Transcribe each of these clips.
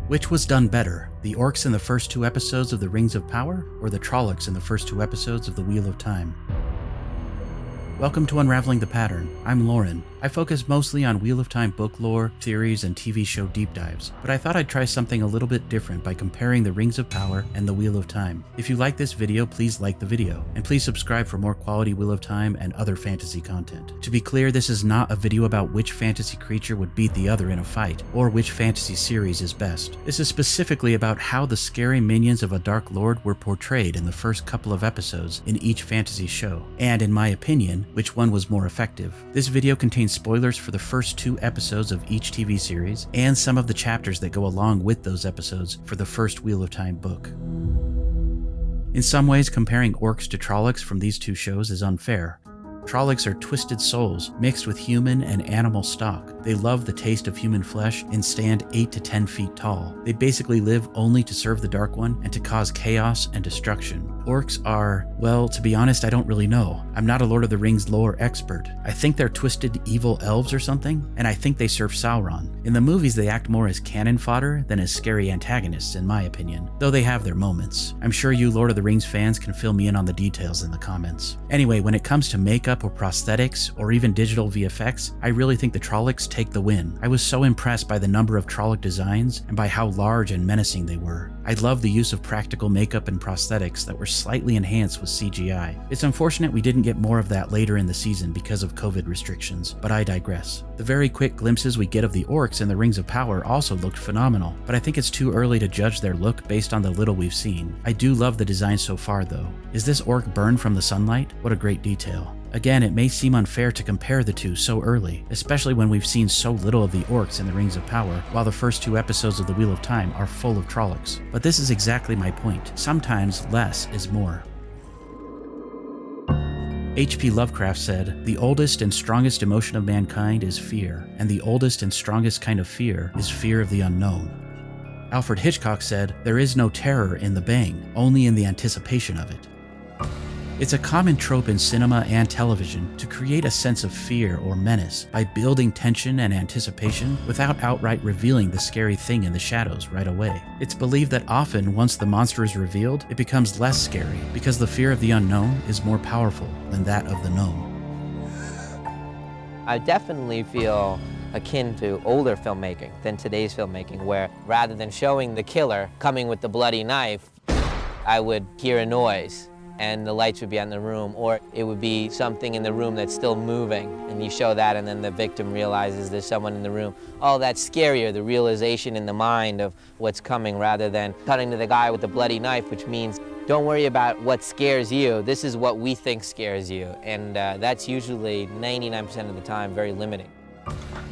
Which was done better, the orcs in the first 2 episodes of The Rings of Power, or the Trollocs in the first 2 episodes of The Wheel of Time? Welcome to Unraveling the Pattern. I'm Lauren. I focus mostly on Wheel of Time book lore, theories, and TV show deep dives, but I thought I'd try something a little bit different by comparing The Rings of Power and The Wheel of Time. If you like this video, please like the video, and please subscribe for more quality Wheel of Time and other fantasy content. To be clear, this is not a video about which fantasy creature would beat the other in a fight, or which fantasy series is best. This is specifically about how the scary minions of a Dark Lord were portrayed in the first couple of episodes in each fantasy show, and in my opinion, which one was more effective. This video contains spoilers for the first 2 episodes of each TV series, and some of the chapters that go along with those episodes for the first Wheel of Time book. In some ways, comparing orcs to Trollocs from these 2 shows is unfair. Trollocs are twisted souls mixed with human and animal stock. They love the taste of human flesh and stand 8 to 10 feet tall. They basically live only to serve the Dark One and to cause chaos and destruction. Orcs are, well, to be honest, I don't really know. I'm not a Lord of the Rings lore expert. I think they're twisted evil elves or something, and I think they serve Sauron. In the movies, they act more as cannon fodder than as scary antagonists, in my opinion, though they have their moments. I'm sure you Lord of the Rings fans can fill me in on the details in the comments. Anyway, when it comes to makeup or prosthetics, or even digital VFX, I really think the Trollocs take the win. I was so impressed by the number of Trolloc designs and by how large and menacing they were. I love the use of practical makeup and prosthetics that were slightly enhanced with CGI. It's unfortunate we didn't get more of that later in the season because of COVID restrictions, but I digress. The very quick glimpses we get of the orcs in the Rings of Power also looked phenomenal, but I think it's too early to judge their look based on the little we've seen. I do love the design so far though. Is this orc burned from the sunlight? What a great detail. Again, it may seem unfair to compare the 2 so early, especially when we've seen so little of the orcs in the Rings of Power, while the first 2 episodes of the Wheel of Time are full of Trollocs. But this is exactly my point. Sometimes less is more. H.P. Lovecraft said, "The oldest and strongest emotion of mankind is fear, and the oldest and strongest kind of fear is fear of the unknown." Alfred Hitchcock said, "There is no terror in the bang, only in the anticipation of it." It's a common trope in cinema and television to create a sense of fear or menace by building tension and anticipation without outright revealing the scary thing in the shadows right away. It's believed that often once the monster is revealed, it becomes less scary because the fear of the unknown is more powerful than that of the known. I definitely feel akin to older filmmaking than today's filmmaking, where rather than showing the killer coming with the bloody knife, I would hear a noise and the lights would be on the room, or it would be something in the room that's still moving, and you show that and then the victim realizes there's someone in the room. Oh, that's scarier, the realization in the mind of what's coming, rather than cutting to the guy with the bloody knife, which means don't worry about what scares you, this is what we think scares you, and that's usually 99% of the time very limiting.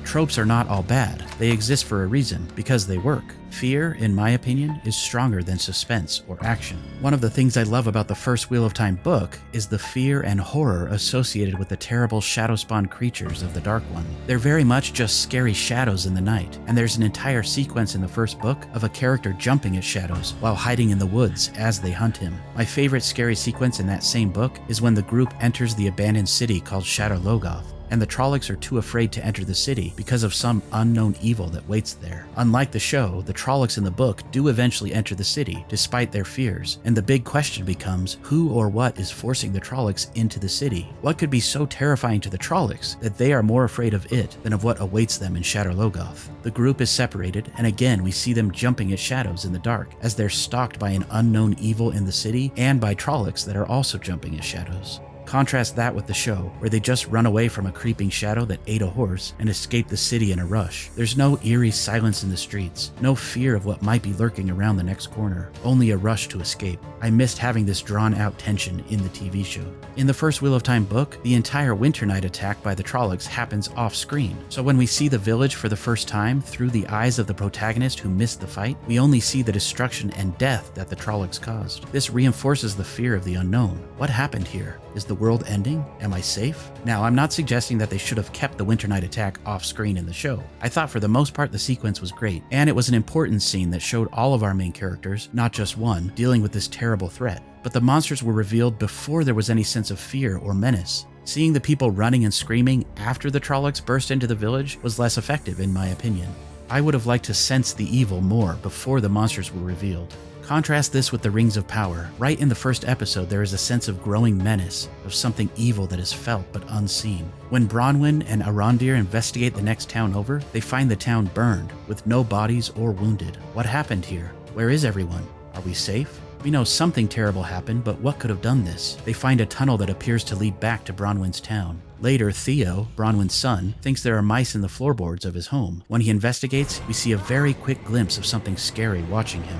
Tropes are not all bad. They exist for a reason, because they work. Fear, in my opinion, is stronger than suspense or action. One of the things I love about the first Wheel of Time book is the fear and horror associated with the terrible shadow-spawn creatures of the Dark One. They're very much just scary shadows in the night, and there's an entire sequence in the first book of a character jumping at shadows while hiding in the woods as they hunt him. My favorite scary sequence in that same book is when the group enters the abandoned city called Shadar-Logoth, and the Trollocs are too afraid to enter the city because of some unknown evil that waits there. Unlike the show, the Trollocs in the book do eventually enter the city despite their fears, and the big question becomes who or what is forcing the Trollocs into the city? What could be so terrifying to the Trollocs that they are more afraid of it than of what awaits them in Shadar-Logoth? The group is separated, and again we see them jumping at shadows in the dark as they're stalked by an unknown evil in the city and by Trollocs that are also jumping at shadows. Contrast that with the show, where they just run away from a creeping shadow that ate a horse and escape the city in a rush. There's no eerie silence in the streets, no fear of what might be lurking around the next corner, only a rush to escape. I missed having this drawn-out tension in the TV show. In the first Wheel of Time book, the entire Winter Night attack by the Trollocs happens off-screen, so when we see the village for the first time through the eyes of the protagonist who missed the fight, we only see the destruction and death that the Trollocs caused. This reinforces the fear of the unknown. What happened here? Is the world ending? Am I safe? Now, I'm not suggesting that they should have kept the Winter Night attack off-screen in the show. I thought for the most part the sequence was great, and it was an important scene that showed all of our main characters, not just one, dealing with this terrible threat. But the monsters were revealed before there was any sense of fear or menace. Seeing the people running and screaming after the Trollocs burst into the village was less effective in my opinion. I would have liked to sense the evil more before the monsters were revealed. Contrast this with the Rings of Power. Right in the first episode, there is a sense of growing menace, of something evil that is felt but unseen. When Bronwyn and Arondir investigate the next town over, they find the town burned, with no bodies or wounded. What happened here? Where is everyone? Are we safe? We know something terrible happened, but what could have done this? They find a tunnel that appears to lead back to Bronwyn's town. Later, Theo, Bronwyn's son, thinks there are mice in the floorboards of his home. When he investigates, we see a very quick glimpse of something scary watching him.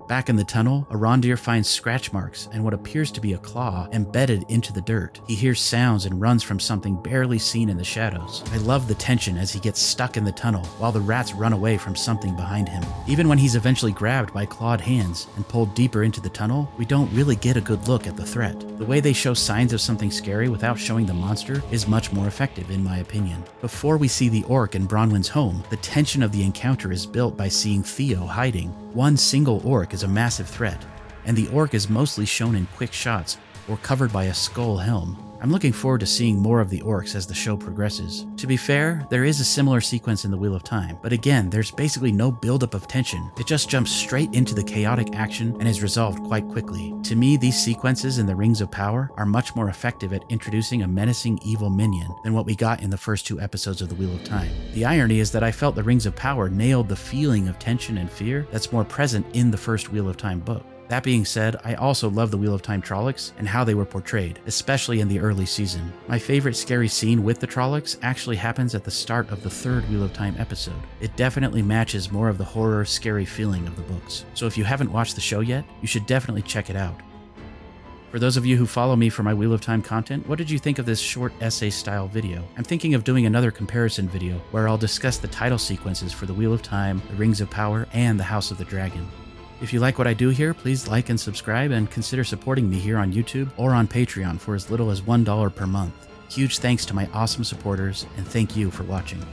Back in the tunnel, Arondir finds scratch marks and what appears to be a claw embedded into the dirt. He hears sounds and runs from something barely seen in the shadows. I love the tension as he gets stuck in the tunnel while the rats run away from something behind him. Even when he's eventually grabbed by clawed hands and pulled deeper into the tunnel, we don't really get a good look at the threat. The way they show signs of something scary without showing the monster is much more effective in my opinion. Before we see the orc in Bronwyn's home, the tension of the encounter is built by seeing Theo hiding. One single orc is a massive threat, and the orc is mostly shown in quick shots or covered by a skull helm. I'm looking forward to seeing more of the orcs as the show progresses. To be fair, there is a similar sequence in the Wheel of Time, but again, there's basically no buildup of tension. It just jumps straight into the chaotic action and is resolved quite quickly. To me, these sequences in the Rings of Power are much more effective at introducing a menacing evil minion than what we got in the first 2 episodes of the Wheel of Time. The irony is that I felt the Rings of Power nailed the feeling of tension and fear that's more present in the first Wheel of Time book. That being said, I also love the Wheel of Time Trollocs and how they were portrayed, especially in the early season. My favorite scary scene with the Trollocs actually happens at the start of the 3rd Wheel of Time episode. It definitely matches more of the horror, scary feeling of the books. So if you haven't watched the show yet, you should definitely check it out. For those of you who follow me for my Wheel of Time content, what did you think of this short essay-style video? I'm thinking of doing another comparison video where I'll discuss the title sequences for the Wheel of Time, the Rings of Power, and the House of the Dragon. If you like what I do here, please like and subscribe and consider supporting me here on YouTube or on Patreon for as little as $1 per month. Huge thanks to my awesome supporters, and thank you for watching.